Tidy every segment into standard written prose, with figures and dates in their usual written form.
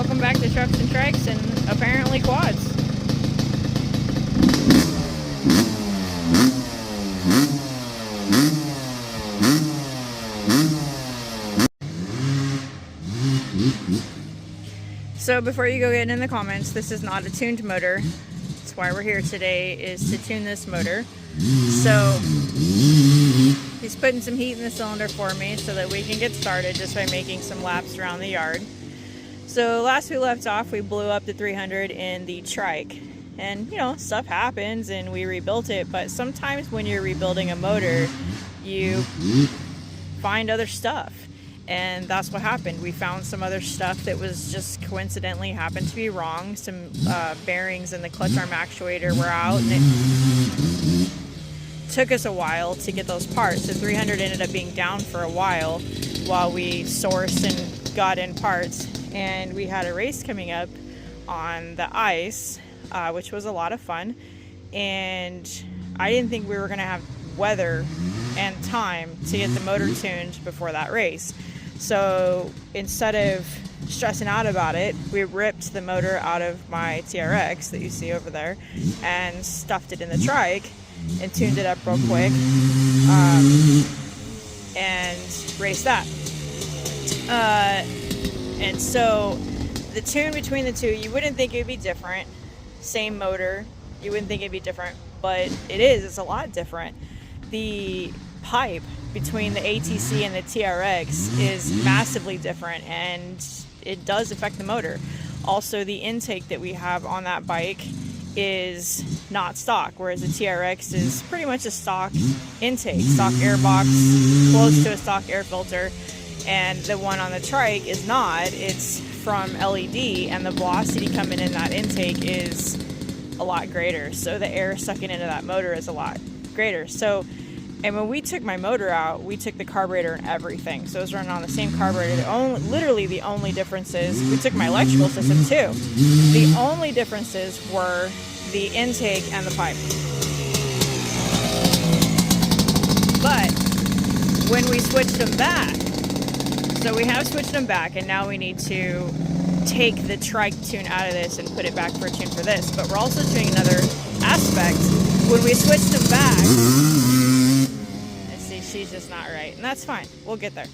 Welcome back to Trucks and Trikes and apparently quads. So before you go get in the comments, this is not a tuned motor. That's why we're here today, is to tune this motor. So he's putting some heat in the cylinder for me so that we can get started just by making some laps around the yard. So last we left off, we blew up the 300 in the trike. And you know, stuff happens and we rebuilt it, but sometimes when you're rebuilding a motor, you find other stuff. And that's what happened. We found some other stuff that was just coincidentally happened to be wrong. Some bearings in the clutch arm actuator were out, and it took us a while to get those parts. The 300 ended up being down for a while we sourced and got in parts. And we had a race coming up on the ice, which was a lot of fun. And I didn't think we were going to have weather and time to get the motor tuned before that race. So instead of stressing out about it, we ripped the motor out of my TRX that you see over there and stuffed it in the trike and tuned it up real quick and raced that. And so the tune between the two, you wouldn't think it would be different. Same motor, you wouldn't think it'd be different, but it is. It's a lot different. The pipe between the ATC and the TRX is massively different, and it does affect the motor. Also, the intake that we have on that bike is not stock, whereas the TRX is pretty much a stock intake, stock air box, close to a stock air filter. And the one on the trike is not. It's from LED, and the velocity coming in that intake is a lot greater. So the air sucking into that motor is a lot greater. So, and when we took my motor out, we took the carburetor and everything. So it was running on the same carburetor. Literally the only differences, we took my electrical system too. The only differences were the intake and the pipe. But when we switched them back, so we have switched them back, and now we need to take the trike tune out of this and put it back for a tune for this. But we're also doing another aspect. When we switched them back, let's see, she's just not right, and that's fine. We'll get there.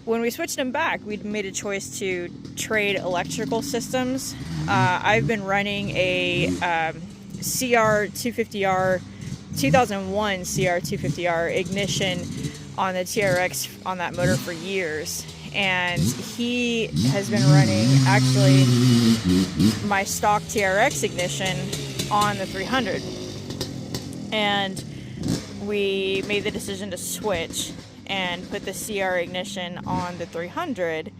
When we switched them back, we'd made a choice to trade electrical systems. I've been running a CR250R, 2001 CR250R ignition on the TRX on that motor for years, and he has been running actually my stock TRX ignition on the 300, and we made the decision to switch and put the CR ignition on the 300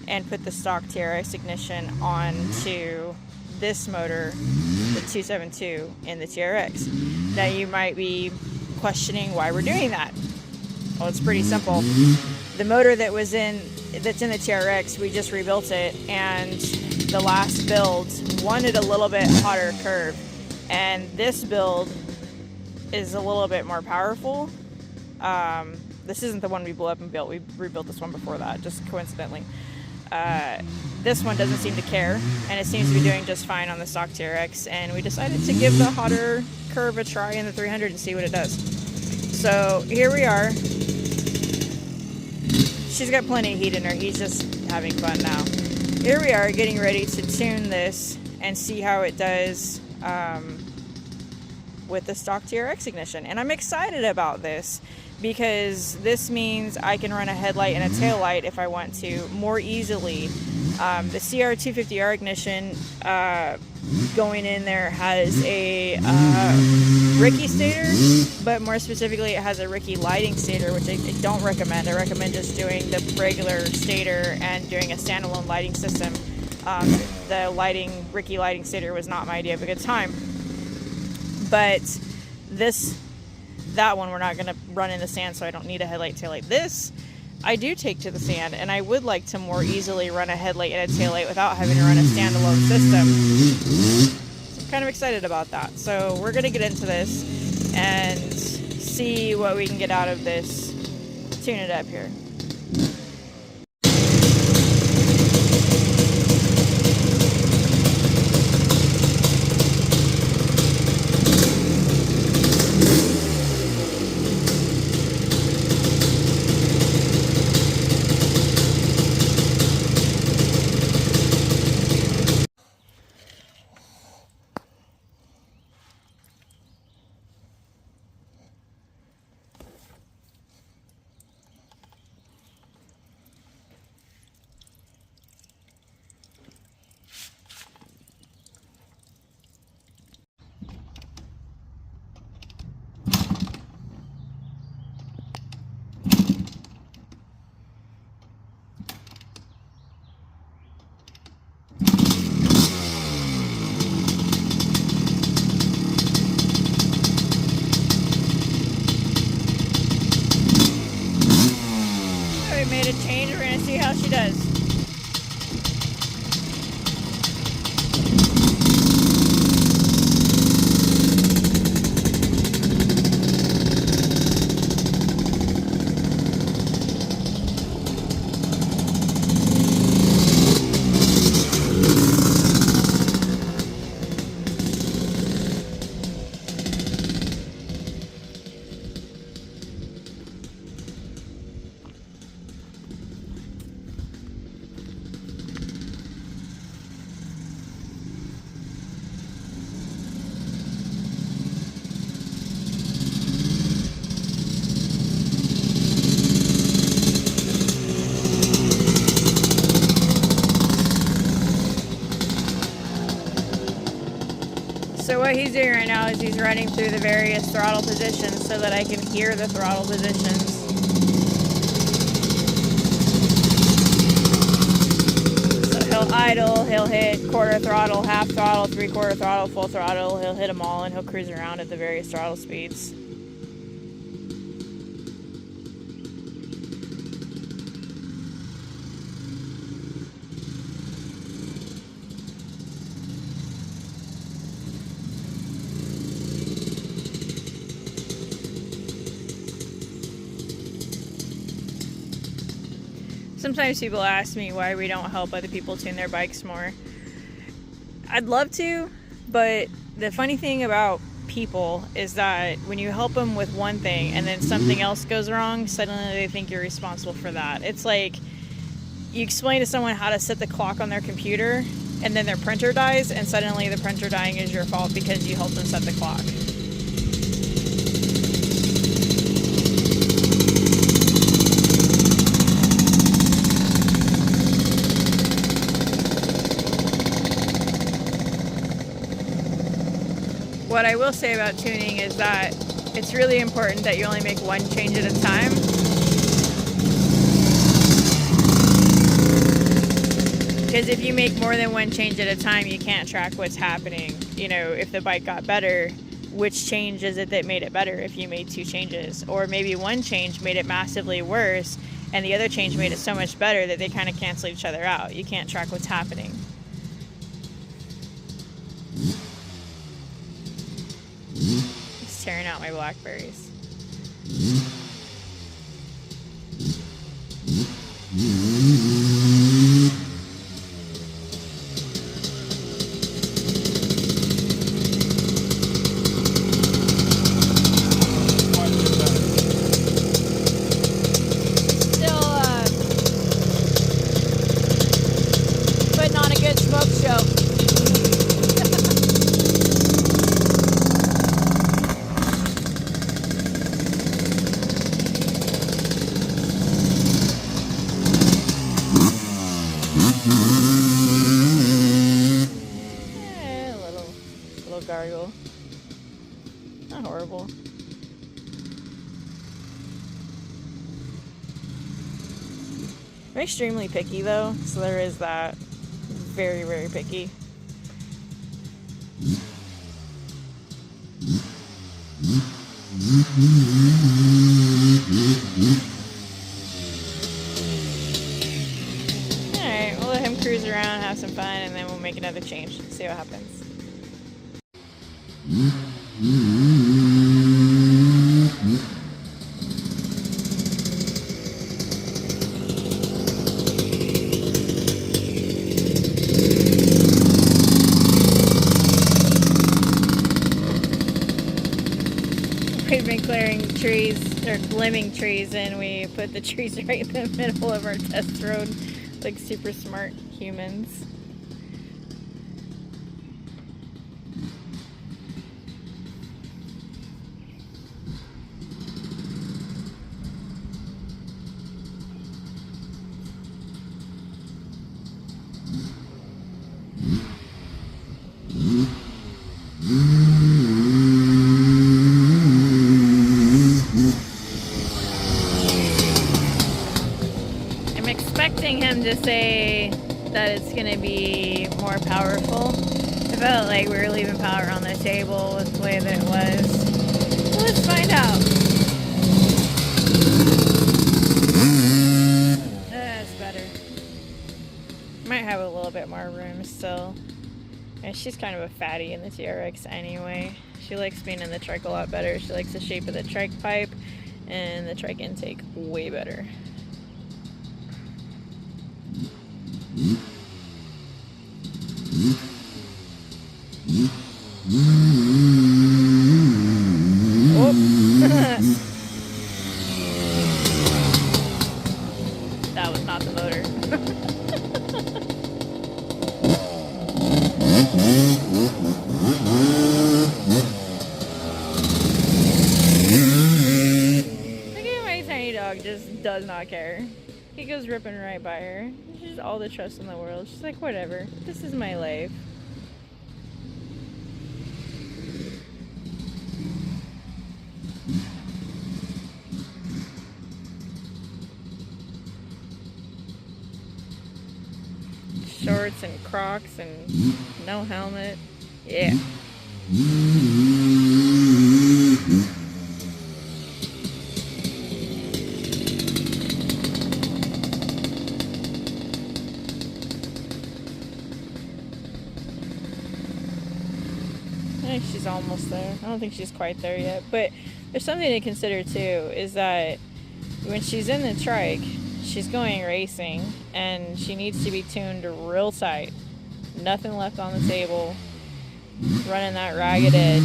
and put the stock TRX ignition onto this motor, the 272 in the TRX. Now you might be questioning why we're doing that. Well, it's pretty simple. The motor that's in the TRX, we just rebuilt it, and the last build wanted a little bit hotter curve, and this build is a little bit more powerful. This isn't the one we blew up and built. We rebuilt this one before that, just coincidentally. This one doesn't seem to care, and it seems to be doing just fine on the stock TRX, and we decided to give the hotter curve a try in the 300 and see what it does. So here we are. She's got plenty of heat in her. He's just having fun now. Here we are getting ready to tune this and see how it does with the stock TRX ignition. And I'm excited about this because this means I can run a headlight and a tail light if I want to more easily. The CR250R ignition going in there has a Ricky stator, but more specifically it has a Ricky lighting stator, which I don't recommend. I recommend just doing the regular stator and doing a standalone lighting system. The Ricky lighting stator was not my idea of a good time. But that one we're not going to run in the sand, so I don't need a headlight taillight. This I do take to the sand, and I would like to more easily run a headlight and a taillight without having to run a standalone system. So I'm kind of excited about that. So we're going to get into this and see what we can get out of this. Tune it up here. does. So what he's doing right now is he's running through the various throttle positions so that I can hear the throttle positions. So he'll idle, he'll hit quarter throttle, half throttle, 3/4 throttle, full throttle. He'll hit them all and he'll cruise around at the various throttle speeds. Sometimes people ask me why we don't help other people tune their bikes more. I'd love to, but the funny thing about people is that when you help them with one thing and then something else goes wrong, suddenly they think you're responsible for that. It's like you explain to someone how to set the clock on their computer and then their printer dies, and suddenly the printer dying is your fault because you helped them set the clock. What I will say about tuning is that it's really important that you only make one change at a time. Because if you make more than one change at a time, you can't track what's happening. You know, if the bike got better, which change is it that made it better if you made two changes? Or maybe one change made it massively worse and the other change made it so much better that they kind of cancel each other out. You can't track what's happening. He's tearing out my blackberries. Still putting on a good smoke show. Little gargle. Not horrible. I'm extremely picky though, so there is that. Very, very picky. Alright, we'll let him cruise around, have some fun, and then we'll make another change. See what happens. We've been clearing trees, or limbing trees, and we put the trees right in the middle of our test road, like super smart humans. I'm expecting him to say that it's going to be more powerful. I felt like we were leaving power on the table with the way that it was. So let's find out. That's better. Might have a little bit more room still. And she's kind of a fatty in the TRX anyway. She likes being in the trike a lot better. She likes the shape of the trike pipe and the trike intake way better. Oh. That was not the motor. Look at my tiny dog, just does not care. He goes ripping right by her. She's all the trust in the world. She's like, whatever, this is my life. Shorts and Crocs and no helmet. Yeah. I think she's almost there. I don't think she's quite there yet. But there's something to consider too, is that when she's in the trike, she's going racing and she needs to be tuned real tight. Nothing left on the table. Running that ragged edge.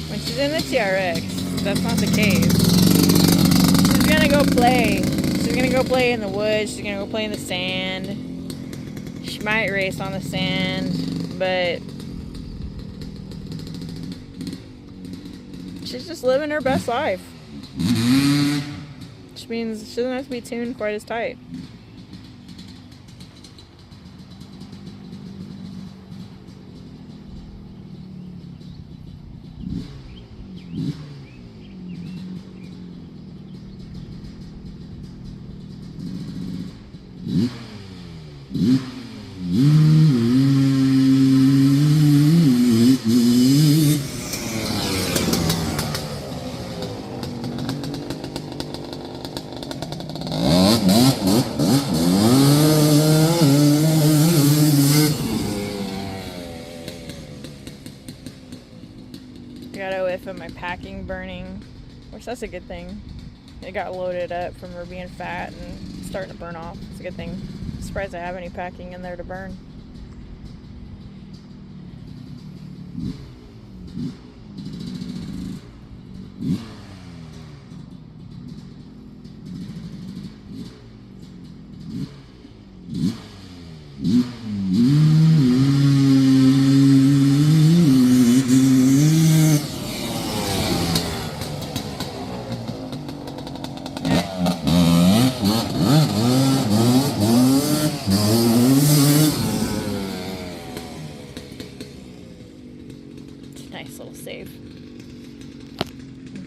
When she's in the TRX, that's not the case. She's gonna go play. She's gonna go play in the woods. She's gonna go play in the sand. She might race on the sand, but she's just living her best life. Which means she doesn't have to be tuned quite as tight. Got a whiff of my packing burning, which that's a good thing. It got loaded up from her being fat and starting to burn off. It's a good thing. I'm surprised I have any packing in there to burn. Nice little save.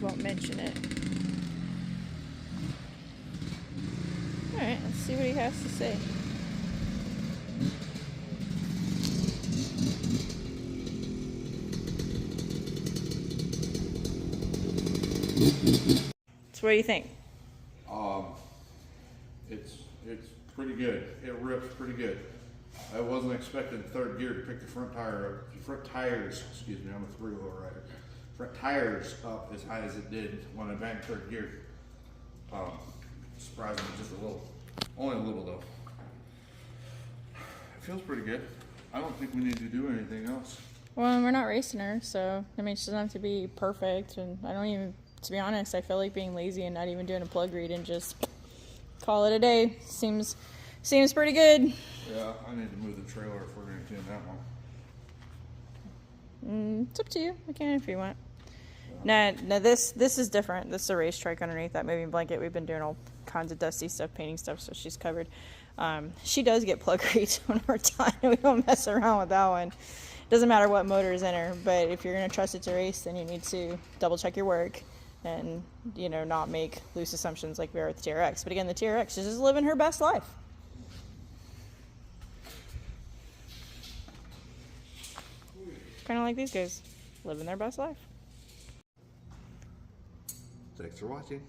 Won't mention it. Alright, let's see what he has to say. So what do you think? It's pretty good. It rips pretty good. I wasn't expecting third gear to pick the front tires, excuse me, I'm a three-wheel rider. Front tires up as high as it did when I banked third gear. Surprised me just a little, only a little though. It feels pretty good. I don't think we need to do anything else. Well, we're not racing her, so I mean, she doesn't have to be perfect, and I don't even, to be honest, I feel like being lazy and not even doing a plug read and just call it a day seems pretty good. Yeah, I need to move the trailer if we're going to tune that one. It's up to you. I can if you want. Yeah. Now this is different. This is a race trike underneath that moving blanket. We've been doing all kinds of dusty stuff, painting stuff, so she's covered. She does get plug reads when we're done. We don't mess around with that one. Doesn't matter what motor is in her, but if you're going to trust it to race, then you need to double check your work and, you know, not make loose assumptions like we are with the TRX. But again, the TRX is just living her best life. Kind of like these guys, living their best life. Thanks for watching.